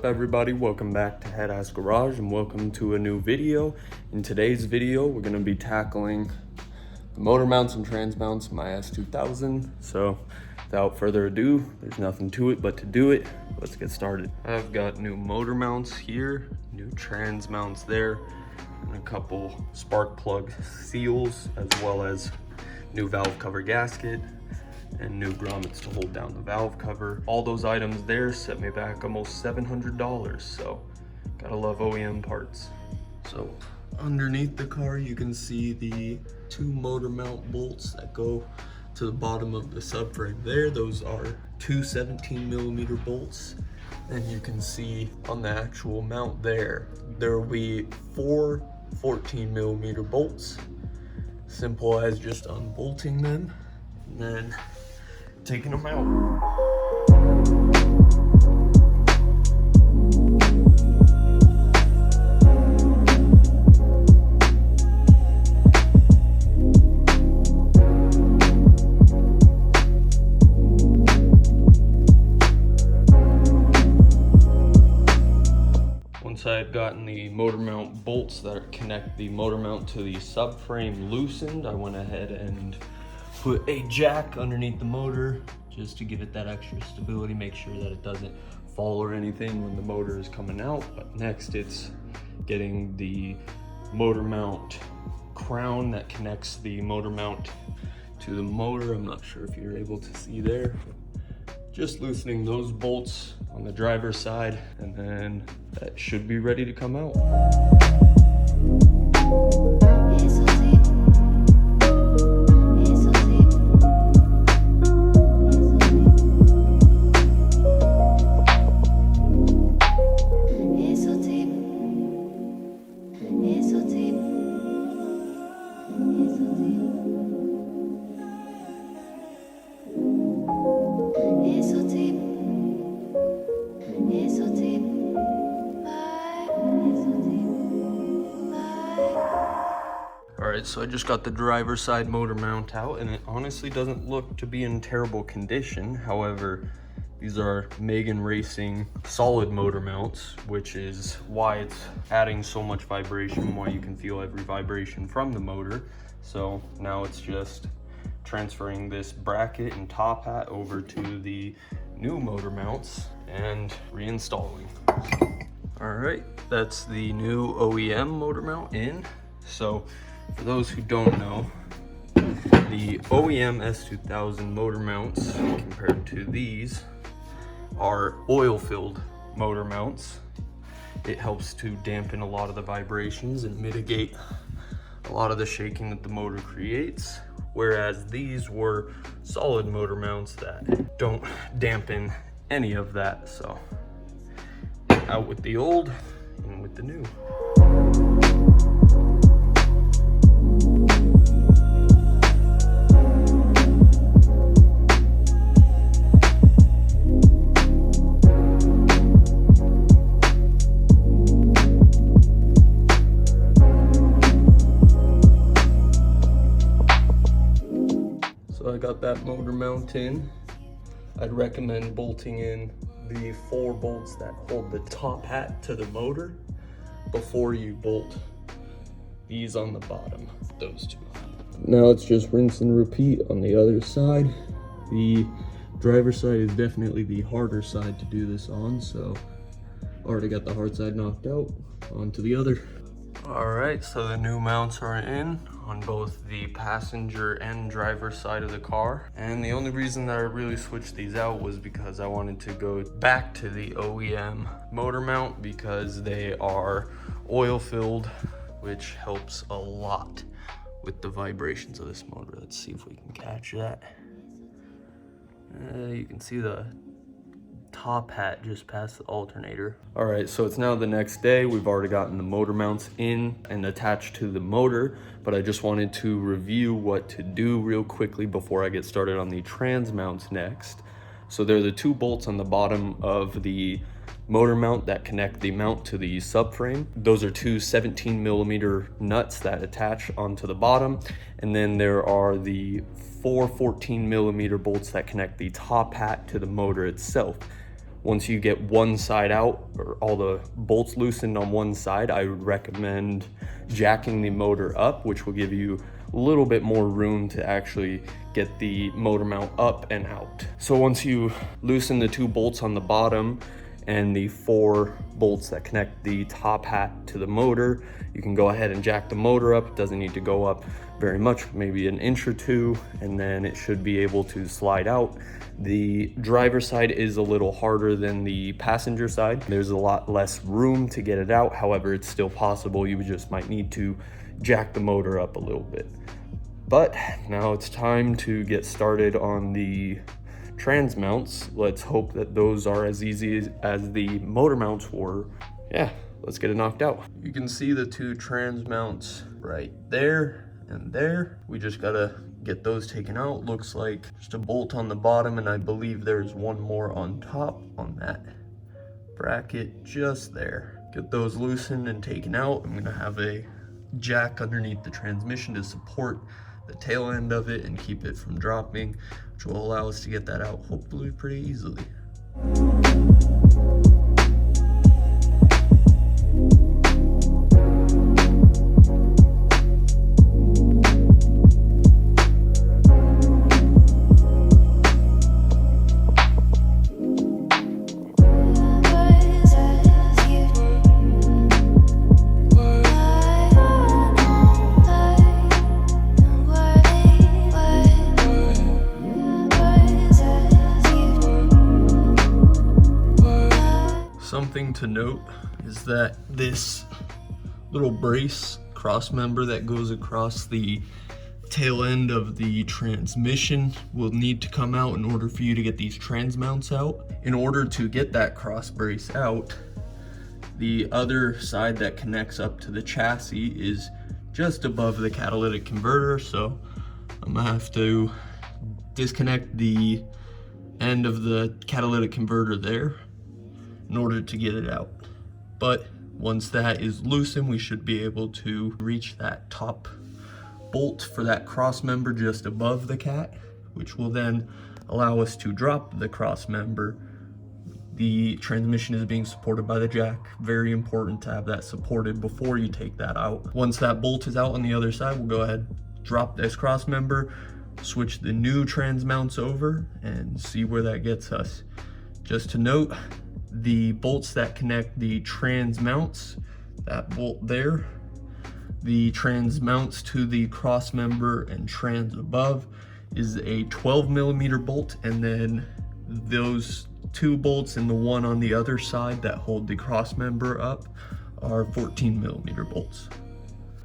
everybody? Welcome back to Head Ass Garage and welcome to a new video. In today's video, we're going to be tackling the motor mounts and trans mounts of my S2000. So without further ado, there's nothing to it but to do it. Let's get started. I've got new motor mounts here, new trans mounts there, and a couple spark plug seals, as well as new valve cover gasket and new grommets to hold down the valve cover. All those items there set me back almost $700, so gotta love OEM parts. So underneath the car, you can see the two motor mount bolts that go to the bottom of the subframe there. Those are two 17mm bolts. And you can see on the actual mount there will be four 14mm bolts. Simple as just unbolting them and then taking them out. Once I had gotten the motor mount bolts that connect the motor mount to the subframe loosened, I went ahead and put a jack underneath the motor just to give it that extra stability, make sure that it doesn't fall or anything when the motor is coming out. But next it's getting the motor mount crown that connects the motor mount to the motor. I'm not sure if you're able to see there. Just loosening those bolts on the driver's side, and then that should be ready to come out. Alright, so I just got the driver's side motor mount out, and it honestly doesn't look to be in terrible condition. However, these are Megan Racing solid motor mounts, which is why it's adding so much vibration, why you can feel every vibration from the motor. So now it's just transferring this bracket and top hat over to the new motor mounts and reinstalling. Alright, that's the new OEM motor mount in. So for those who don't know, the OEM S2000 motor mounts compared to these are oil-filled motor mounts. It helps to dampen a lot of the vibrations and mitigate a lot of the shaking that the motor creates, whereas these were solid motor mounts that don't dampen any of that. So out with the old, in with the new. So I got that motor mount in. I'd recommend bolting in the 4 bolts that hold the top hat to the motor before you bolt these on the bottom, those two. Now it's just rinse and repeat on the other side. The driver's side is definitely the harder side to do this on, so already got the hard side knocked out. On to the other. Alright, so the new mounts are in on both the passenger and driver side of the car. And the only reason that I really switched these out was because I wanted to go back to the OEM motor mount because they are oil filled, which helps a lot with the vibrations of this motor. Let's see if we can catch that. You can see the top hat just past the alternator. All right, so it's now the next day. We've already gotten the motor mounts in and attached to the motor, but I just wanted to review what to do real quickly before I get started on the trans mounts next. So they're the 2 bolts on the bottom of the motor mount that connect the mount to the subframe. Those are 2 17mm nuts that attach onto the bottom, and then there are the 4 14mm bolts that connect the top hat to the motor itself. Once you get one side out, or all the bolts loosened on one side, I would recommend jacking the motor up, which will give you a little bit more room to actually get the motor mount up and out. So once you loosen the 2 bolts on the bottom and the 4 bolts that connect the top hat to the motor, you can go ahead and jack the motor up. It doesn't need to go up very much, maybe an inch or 2, and then it should be able to slide out. The driver's side is a little harder than the passenger side. There's a lot less room to get it out. However, it's still possible. You just might need to jack the motor up a little bit. But now it's time to get started on the trans mounts. Let's hope that those are as easy as the motor mounts were. Yeah, let's get it knocked out. You can see the 2 trans mounts right there and there. We just gotta get those taken out. Looks like just a bolt on the bottom, and I believe there's one more on top on that bracket just there. Get those loosened and taken out. I'm gonna have a jack underneath the transmission to support the tail end of it and keep it from dropping, which will allow us to get that out hopefully pretty easily. Something to note is that this little brace cross member that goes across the tail end of the transmission will need to come out in order for you to get these trans mounts out. In order to get that cross brace out, the other side that connects up to the chassis is just above the catalytic converter, so I'm gonna have to disconnect the end of the catalytic converter there in order to get it out. But once that is loosened, we should be able to reach that top bolt for that cross member just above the cat, which will then allow us to drop the cross member. The transmission is being supported by the jack. Very important to have that supported before you take that out. Once that bolt is out on the other side, we'll go ahead, drop this cross member, switch the new trans mounts over, and see where that gets us. Just to note, the bolts that connect the trans mounts, that bolt there, the trans mounts to the cross member and trans above is a 12mm bolt, and then those 2 bolts and the one on the other side that hold the cross member up are 14mm bolts.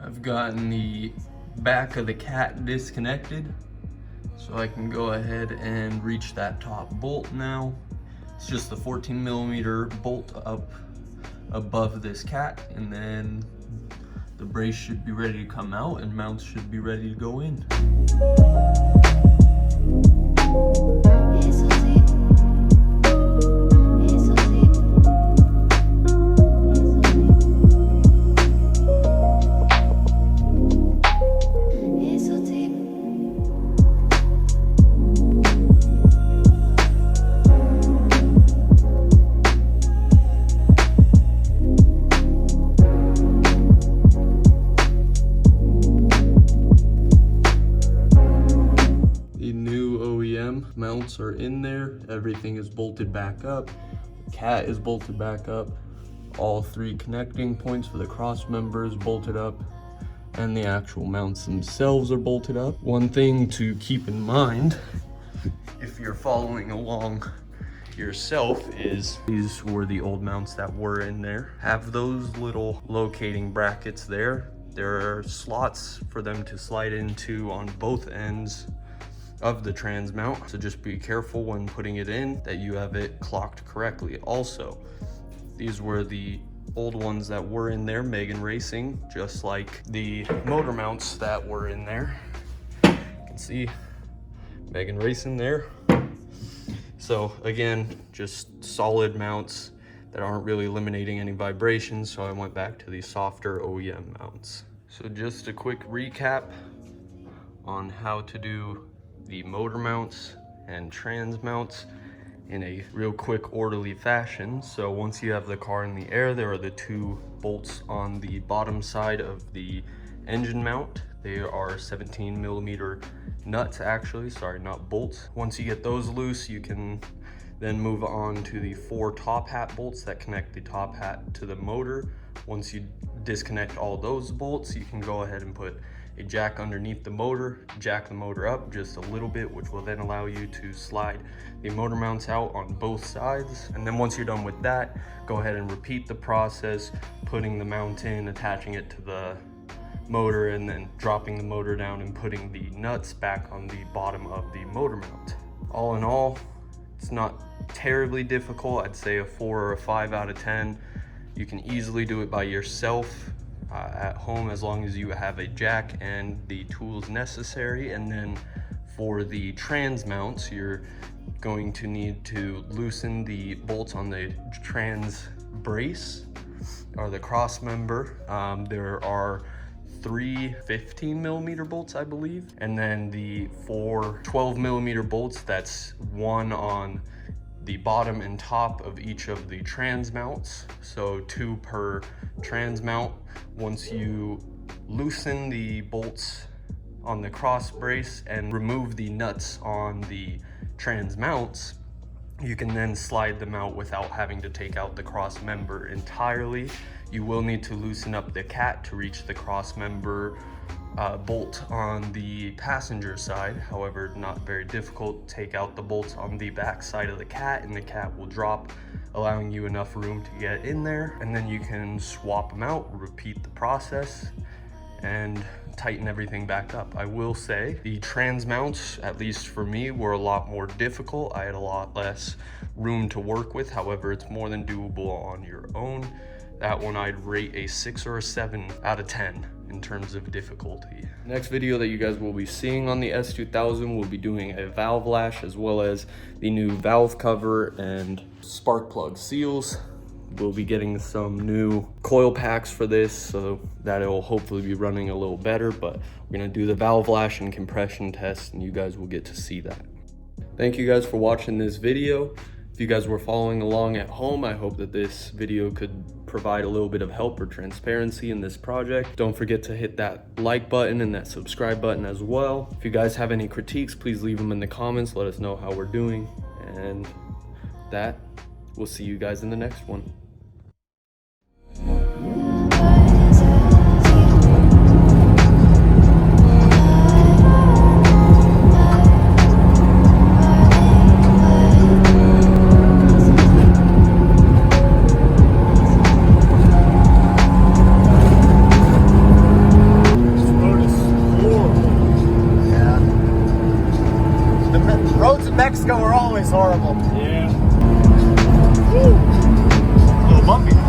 I've gotten the back of the cat disconnected, so I can go ahead and reach that top bolt now. It's just the 14mm bolt up above this cat, and then the brace should be ready to come out and mounts should be ready to go in. Mounts are in there, everything is bolted back up, the cat is bolted back up, all 3 connecting points for the cross members bolted up, and the actual mounts themselves are bolted up. One thing to keep in mind, if you're following along yourself, is these were the old mounts that were in there. Have those little locating brackets there. There are slots for them to slide into on both ends of the trans mount, so just be careful when putting it in that you have it clocked correctly. Also, these were the old ones that were in there, Megan Racing, just like the motor mounts that were in there. You can see Megan Racing there. So again, just solid mounts that aren't really eliminating any vibrations, so I went back to the softer OEM mounts. So just a quick recap on how to do the motor mounts and trans mounts. in a real quick, orderly fashion. So once you have the car in the air, there are the 2 bolts on the bottom side of the engine mount. They are 17mm nuts, actually, sorry, not bolts. Once you get those loose, you can then move on to the 4 top hat bolts that connect the top hat to the motor. Once you disconnect all those bolts, you can go ahead and put a jack underneath the motor, jack the motor up just a little bit, which will then allow you to slide the motor mounts out on both sides. And then once you're done with that, go ahead and repeat the process, putting the mount in, attaching it to the motor, and then dropping the motor down and putting the nuts back on the bottom of the motor mount. All in all, it's not terribly difficult. I'd say a 4 or a 5 out of 10. You can easily do it by yourself at home, as long as you have a jack and the tools necessary. And then for the trans mounts, you're going to need to loosen the bolts on the trans brace or the cross member. There are 3 15mm bolts, I believe, and then the 4 12mm bolts. That's 1 on the bottom and top of each of the trans mounts, so 2 per trans mount. Once you loosen the bolts on the cross brace and remove the nuts on the trans mounts, you can then slide them out without having to take out the cross member entirely. You will need to loosen up the cat to reach the cross member bolt on the passenger side. However, not very difficult. Take out the bolts on the back side of the cat and the cat will drop, allowing you enough room to get in there. And then you can swap them out, repeat the process, and tighten everything back up. I will say the trans mounts, at least for me, were a lot more difficult. I had a lot less room to work with. However, it's more than doable on your own. That one I'd rate a 6 or a 7 out of 10 in terms of difficulty. Next video that you guys will be seeing on the S2000 will be doing a valve lash, as well as the new valve cover and spark plug seals. We'll be getting some new coil packs for this, so that it will hopefully be running a little better, but we're gonna do the valve lash and compression test, and you guys will get to see that. Thank you guys for watching this video. If you guys were following along at home, I hope that this video could provide a little bit of help or transparency in this project. Don't forget to hit that like button and that subscribe button as well. If you guys have any critiques, please leave them in the comments. Let us know how we're doing. And that, we'll see you guys in the next one. Mexico are always horrible. Yeah. Woo. A little bumpy.